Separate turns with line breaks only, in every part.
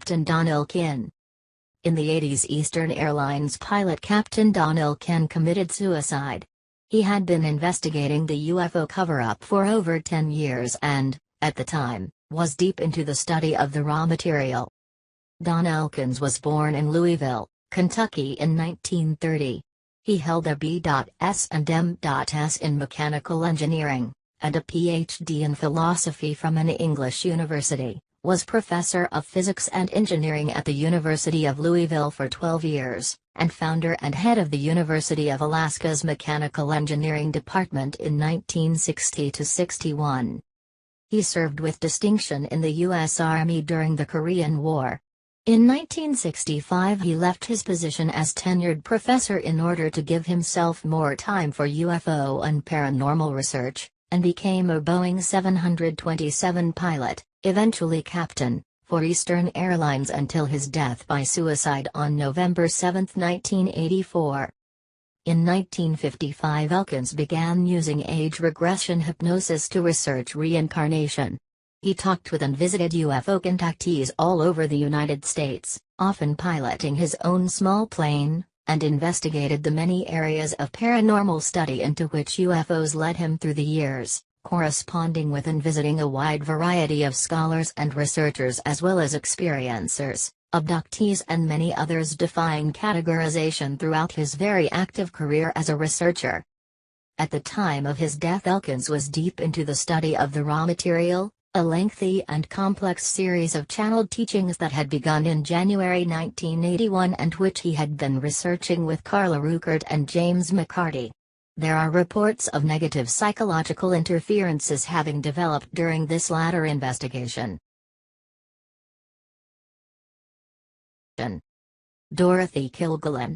Captain Don Elkins. In the 80s, Eastern Airlines pilot Captain Don Elkins committed suicide. He had been investigating the UFO cover-up for over 10 years and, at the time, was deep into the study of the raw material. Don Elkins was born in Louisville, Kentucky in 1930. He held a B.S. and M.S. in mechanical engineering, and a Ph.D. in philosophy from an English university, was professor of physics and engineering at the University of Louisville for 12 years, and founder and head of the University of Alaska's Mechanical Engineering Department in 1960–61. He served with distinction in the U.S. Army during the Korean War. In 1965 he left his position as tenured professor in order to give himself more time for UFO and paranormal research, and became a Boeing 727 pilot, eventually captain, for Eastern Airlines until his death by suicide on November 7, 1984. In 1955 Elkins began using age regression hypnosis to research reincarnation. He talked with and visited UFO contactees all over the United States, often piloting his own small plane, and investigated the many areas of paranormal study into which UFOs led him through the years, corresponding with and visiting a wide variety of scholars and researchers as well as experiencers, abductees and many others, defying categorization throughout his very active career as a researcher. At the time of his death, Elkins was deep into the study of the raw material, a lengthy and complex series of channeled teachings that had begun in January 1981 and which he had been researching with Carla Rueckert and James McCarty. There are reports of negative psychological interferences having developed during this latter investigation. Dorothy Kilgallen.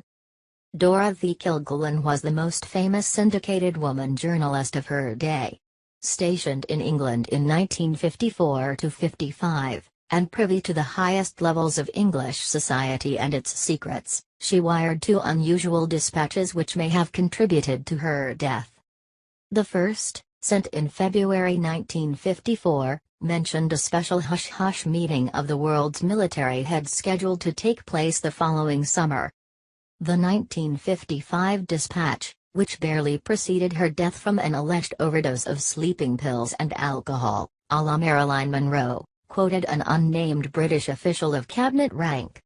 Dorothy Kilgallen was the most famous syndicated woman journalist of her day. Stationed in England in 1954–55, and privy to the highest levels of English society and its secrets, she wired 2 unusual dispatches which may have contributed to her death. The first, sent in February 1954, mentioned a special hush-hush meeting of the world's military heads scheduled to take place the following summer. The 1955 dispatch, which barely preceded her death from an alleged overdose of sleeping pills and alcohol, a la Marilyn Monroe, quoted an unnamed British official of cabinet rank.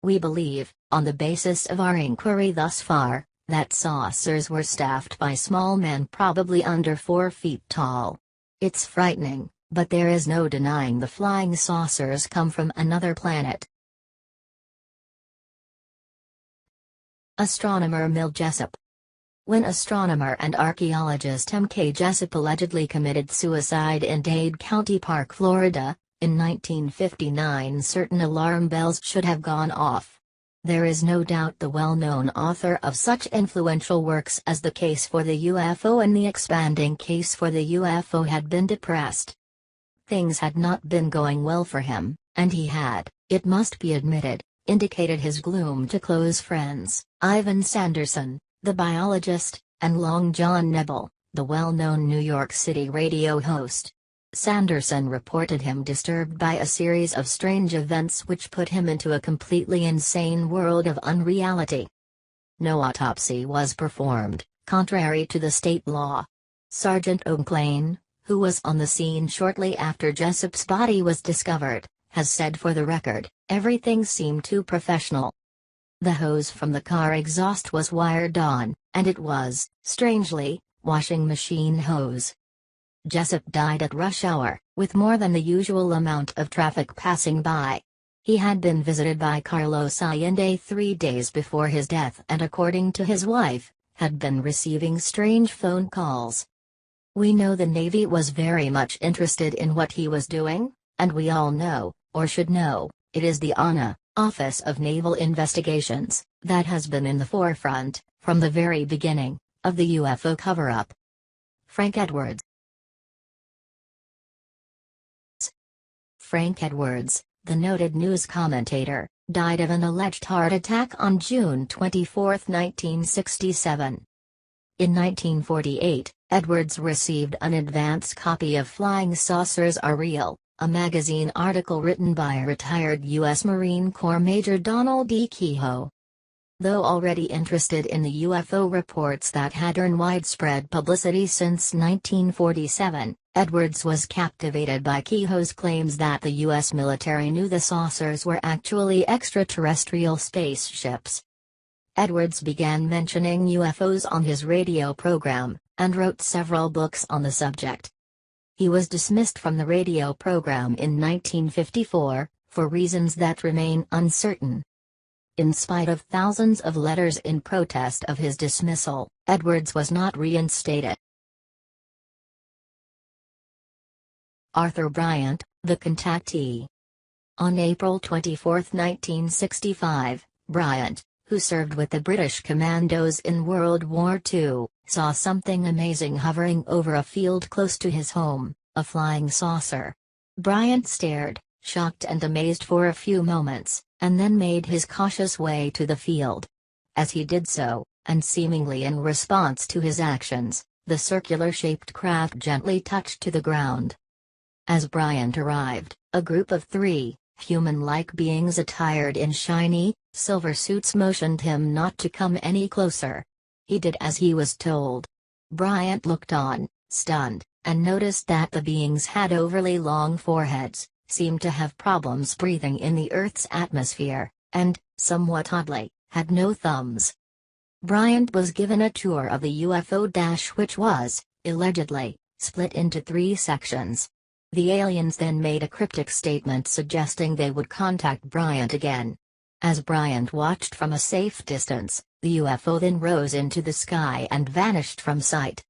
"We believe, on the basis of our inquiry thus far, that saucers were staffed by small men probably under 4 feet tall. It's frightening, but there is no denying the flying saucers come from another planet." Astronomer Mill Jessup. When astronomer and archaeologist M.K. Jessup allegedly committed suicide in Dade County Park, Florida, in 1959, certain alarm bells should have gone off. There is no doubt the well-known author of such influential works as The Case for the UFO and The Expanding Case for the UFO had been depressed. Things had not been going well for him, and he had, it must be admitted, indicated his gloom to close friends, Ivan Sanderson, the biologist, and Long John Nebel, the well-known New York City radio host. Sanderson reported him disturbed by a series of strange events which put him into a completely insane world of unreality. No autopsy was performed, contrary to the state law. Sergeant O'Clane, who was on the scene shortly after Jessup's body was discovered, has said for the record, "Everything seemed too professional." The hose from the car exhaust was wired on, and it was, strangely, washing machine hose. Jessup died at rush hour, with more than the usual amount of traffic passing by. He had been visited by Carlos Allende 3 days before his death and, according to his wife, had been receiving strange phone calls. We know the Navy was very much interested in what he was doing, and we all know, or should know, it is the ANA, Office of Naval Investigations, that has been in the forefront, from the very beginning, of the UFO cover-up. Frank Edwards. Frank Edwards, the noted news commentator, died of an alleged heart attack on June 24, 1967. In 1948, Edwards received an advance copy of Flying Saucers Are Real, a magazine article written by retired U.S. Marine Corps Major Donald E. Kehoe. Though already interested in the UFO reports that had earned widespread publicity since 1947, Edwards was captivated by Kehoe's claims that the U.S. military knew the saucers were actually extraterrestrial spaceships. Edwards began mentioning UFOs on his radio program, and wrote several books on the subject. He was dismissed from the radio program in 1954, for reasons that remain uncertain. In spite of thousands of letters in protest of his dismissal, Edwards was not reinstated. Arthur Bryant, the contactee. On April 24, 1965, Bryant, who served with the British Commandos in World War II, saw something amazing hovering over a field close to his home, a flying saucer. Bryant stared, shocked and amazed for a few moments, and then made his cautious way to the field. As he did so, and seemingly in response to his actions, the circular-shaped craft gently touched to the ground. As Bryant arrived, a group of 3 human-like beings attired in shiny, silver suits motioned him not to come any closer. He did as he was told. Bryant looked on, stunned, and noticed that the beings had overly long foreheads, seemed to have problems breathing in the Earth's atmosphere, and, somewhat oddly, had no thumbs. Bryant was given a tour of the UFO which was, allegedly, split into 3 sections. The aliens then made a cryptic statement suggesting they would contact Bryant again. As Bryant watched from a safe distance, the UFO then rose into the sky and vanished from sight.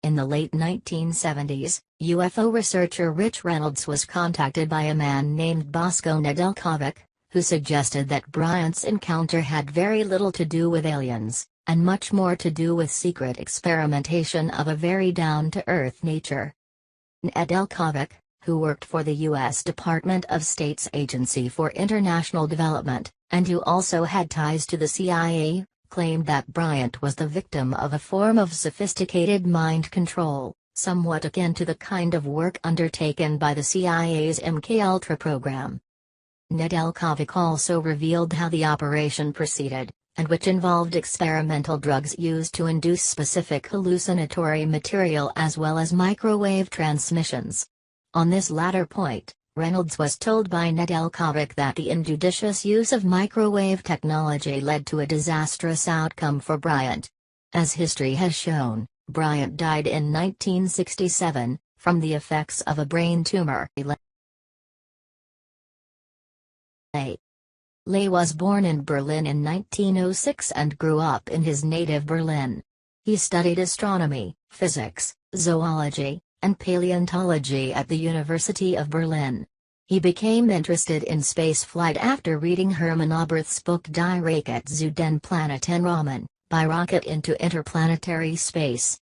In the late 1970s, UFO researcher Rich Reynolds was contacted by a man named Bosko Nedeljkovic, who suggested that Bryant's encounter had very little to do with aliens, and much more to do with secret experimentation of a very down-to-earth nature. Nedeljkovic, who worked for the U.S. Department of State's Agency for International Development, and who also had ties to the CIA, claimed that Bryant was the victim of a form of sophisticated mind control, somewhat akin to the kind of work undertaken by the CIA's MKUltra program. Nedeljkovic also revealed how the operation proceeded, and which involved experimental drugs used to induce specific hallucinatory material as well as microwave transmissions. On this latter point, Reynolds was told by Nedeljkovic that the injudicious use of microwave technology led to a disastrous outcome for Bryant. As history has shown, Bryant died in 1967, from the effects of a brain tumor. Ley was born in Berlin in 1906 and grew up in his native Berlin. He studied astronomy, physics, zoology, and paleontology at the University of Berlin. He became interested in spaceflight after reading Hermann Oberth's book Die Rakete zu den Planeten Rahmen, by Rocket into Interplanetary Space.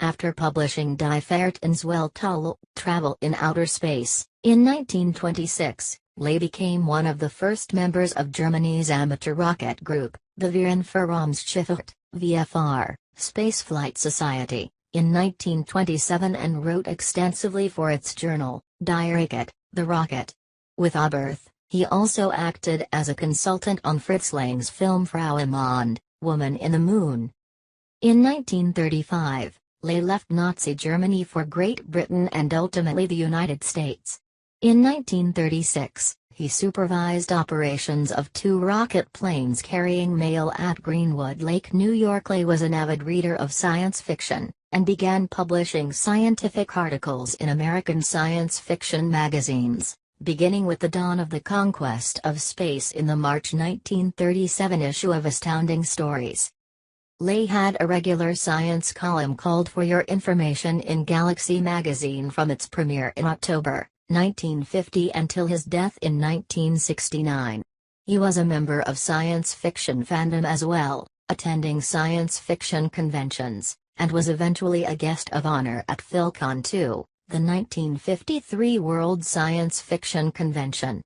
After publishing Die Fahrt ins Weltall, Travel in Outer Space, in 1926, Ley became one of the first members of Germany's amateur rocket group, the Verein VFR, Spaceflight Society, in 1927 and wrote extensively for its journal, Die Rakete, The Rocket. With Oberth, he also acted as a consultant on Fritz Lang's film Frau im Mond, Woman in the Moon. In 1935, Ley left Nazi Germany for Great Britain and ultimately the United States. In 1936, he supervised operations of 2 rocket planes carrying mail at Greenwood Lake, New York. Ley was an avid reader of science fiction, and began publishing scientific articles in American science fiction magazines, beginning with The Dawn of the Conquest of Space in the March 1937 issue of Astounding Stories. Ley had a regular science column called For Your Information in Galaxy magazine from its premiere in October 1950 until his death in 1969. He was a member of science fiction fandom as well, attending science fiction conventions, and was eventually a guest of honor at PhilCon 2, the 1953 World Science Fiction Convention.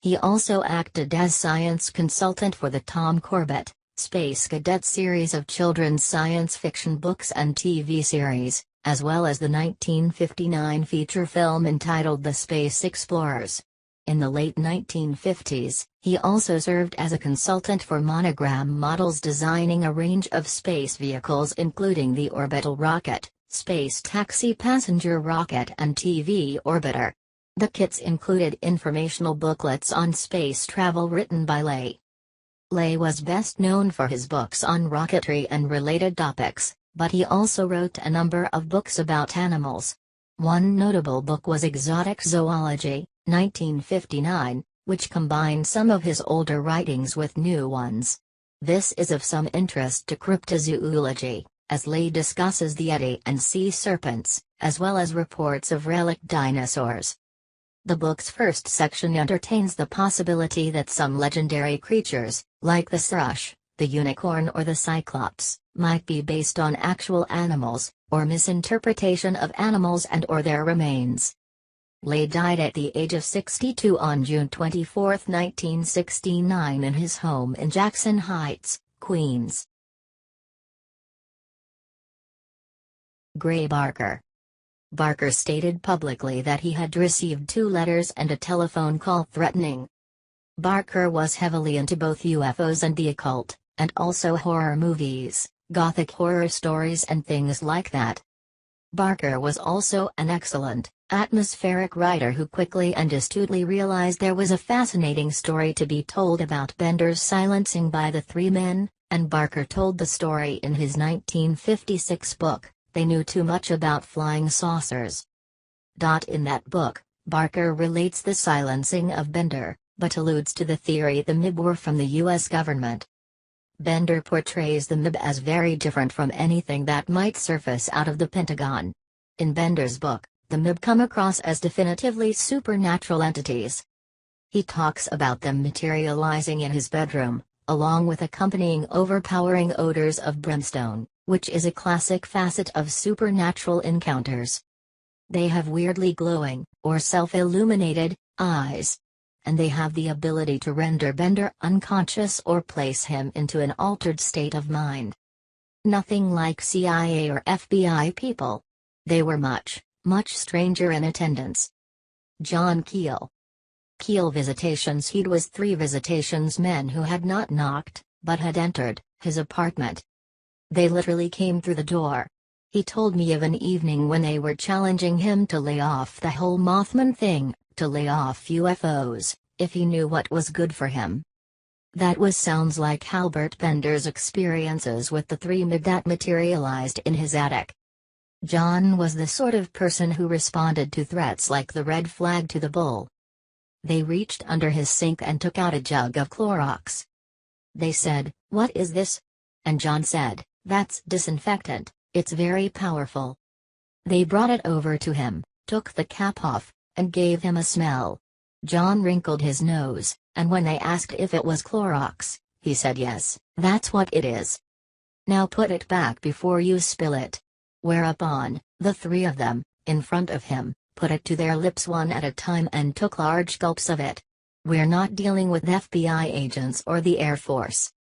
He also acted as science consultant for the Tom Corbett, Space Cadet series of children's science fiction books and TV series, as well as the 1959 feature film entitled The Space Explorers. In the late 1950s, he also served as a consultant for Monogram Models, designing a range of space vehicles including the orbital rocket, space taxi passenger rocket and TV orbiter. The kits included informational booklets on space travel written by Lay. Lay was best known for his books on rocketry and related topics, but he also wrote a number of books about animals. One notable book was Exotic Zoology, 1959, which combined some of his older writings with new ones. This is of some interest to cryptozoology, as Lay discusses the Yeti and sea serpents, as well as reports of relic dinosaurs. The book's first section entertains the possibility that some legendary creatures, like the thrush, the unicorn or the cyclops, might be based on actual animals, or misinterpretation of animals and or their remains. Lay died at the age of 62 on June 24, 1969 in his home in Jackson Heights, Queens. Gray Barker. Barker stated publicly that he had received 2 letters and a telephone call threatening. Barker was heavily into both UFOs and the occult, and also horror movies, gothic horror stories and things like that. Barker was also an excellent, atmospheric writer who quickly and astutely realized there was a fascinating story to be told about Bender's silencing by the 3 men, and Barker told the story in his 1956 book, They Knew Too Much About Flying Saucers. In that book, Barker relates the silencing of Bender, but alludes to the theory the MIB were from the U.S. government. Bender portrays the MIB as very different from anything that might surface out of the Pentagon. In Bender's book, the MIB come across as definitively supernatural entities. He talks about them materializing in his bedroom, along with accompanying overpowering odors of brimstone, which is a classic facet of supernatural encounters. They have weirdly glowing, or self-illuminated, eyes. And they have the ability to render Bender unconscious or place him into an altered state of mind. Nothing like CIA or FBI people. They were much, much stranger in attendance. John Keel. Keel visitations. He was 3 visitations men who had not knocked, but had entered, his apartment. They literally came through the door. He told me of an evening when they were challenging him to lay off the whole Mothman thing, to lay off UFOs, if he knew what was good for him. That sounds like Halbert Bender's experiences with the 3 MIB that materialized in his attic. John was the sort of person who responded to threats like the red flag to the bull. They reached under his sink and took out a jug of Clorox. They said, "What is this?" And John said, "That's disinfectant, it's very powerful." They brought it over to him, took the cap off, and gave him a smell. John wrinkled his nose, and when they asked if it was Clorox, he said yes, that's what it is. Now put it back before you spill it. Whereupon, the 3 of them, in front of him, put it to their lips one at a time and took large gulps of it. We're not dealing with FBI agents or the Air Force.